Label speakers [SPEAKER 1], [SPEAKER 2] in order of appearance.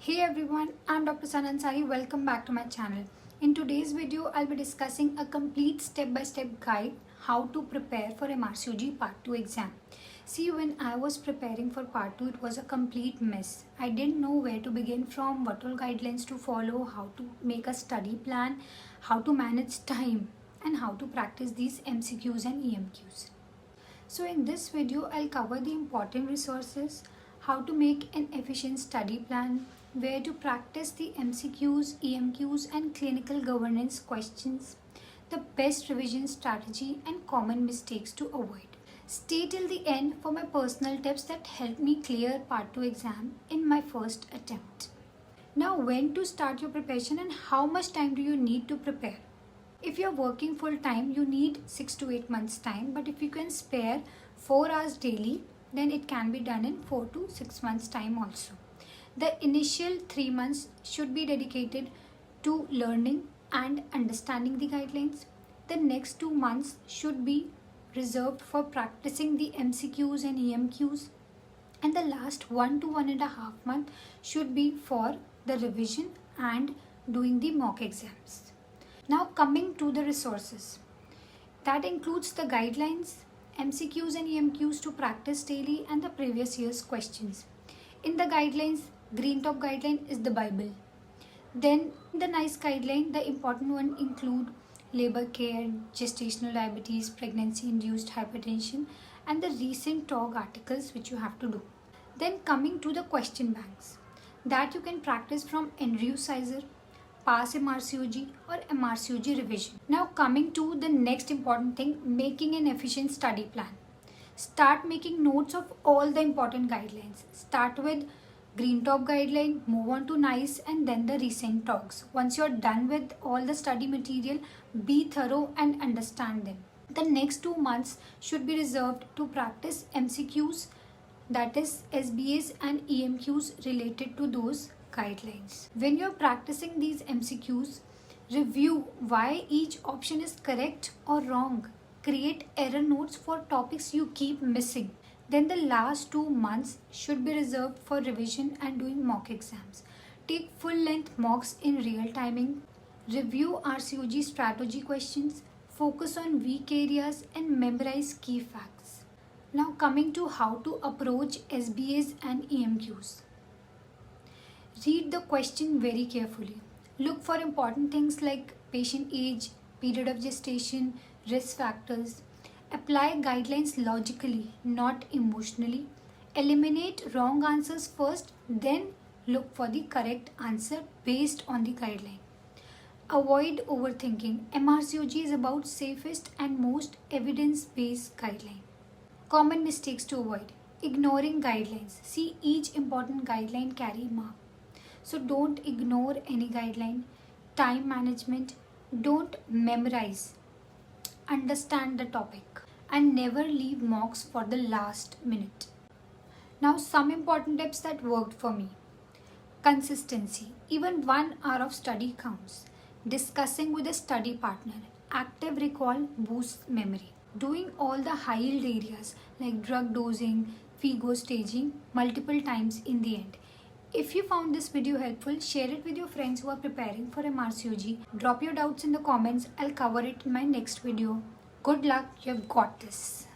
[SPEAKER 1] Hey everyone, I'm Dr. Sanansari. Welcome back to my channel. In today's video, I'll be discussing a complete step-by-step guide how to prepare for MRCOG Part 2 exam. See, when I was preparing for Part 2, it was a complete mess. I didn't know where to begin from, what all guidelines to follow, how to make a study plan, how to manage time, and how to practice these MCQs and EMQs. So in this video, I'll cover the important resources, how to make an efficient study plan, where to practice the MCQs, EMQs and clinical governance questions, the best revision strategy and common mistakes to avoid. Stay till the end for my personal tips that helped me clear Part 2 exam in my first attempt. Now, when to start your preparation and how much time do you need to prepare? If you're working full time, you need 6 to 8 months time, but if you can spare 4 hours daily, then it can be done in 4 to 6 months time also. The initial 3 months should be dedicated to learning and understanding the guidelines. The next 2 months should be reserved for practicing the MCQs and EMQs. And the last 1 to 1.5 months should be for the revision and doing the mock exams. Now coming to the resources. That includes the guidelines, MCQs and EMQs to practice daily and the previous year's questions. In the guidelines, green top guideline is the Bible. Then the nice guideline, the important one include labor care, gestational diabetes, pregnancy induced hypertension and the recent TOG articles which you have to do. Then coming to the question banks that you can practice from NRU Sizer, pass MRCOG or MRCOG revision. Now coming to the next important thing, making an efficient study plan. Start making notes of all the important guidelines. Start with green top guideline, move on to NICE and then the recent talks. Once you're done with all the study material, be thorough and understand them. The next 2 months should be reserved to practice MCQs, that is SBAs and EMQs related to those guidelines. When you're practicing these MCQs, review why each option is correct or wrong. Create error notes for topics you keep missing. Then the last 2 months should be reserved for revision and doing mock exams. Take full length mocks in real timing. Review RCOG strategy questions. Focus on weak areas and memorize key facts. Now coming to how to approach SBAs and EMQs. Read the question very carefully. Look for important things like patient age, period of gestation, risk factors. Apply guidelines logically, not emotionally. Eliminate wrong answers first, then look for the correct answer based on the guideline. Avoid overthinking. MRCOG is about safest and most evidence-based guideline. Common mistakes to avoid. Ignoring guidelines. See, each important guideline carry mark. So don't ignore any guideline. Time management. Don't memorize. Understand the topic. And never leave mocks for the last minute. Now some important tips that worked for me. Consistency. Even 1 hour of study counts. Discussing with a study partner. Active recall boosts memory. Doing all the high yield areas like drug dosing, FIGO staging multiple times in the end. If you found this video helpful, share it with your friends who are preparing for MRCOG. Drop your doubts in the comments. I'll cover it in my next video. Good luck, you've got this.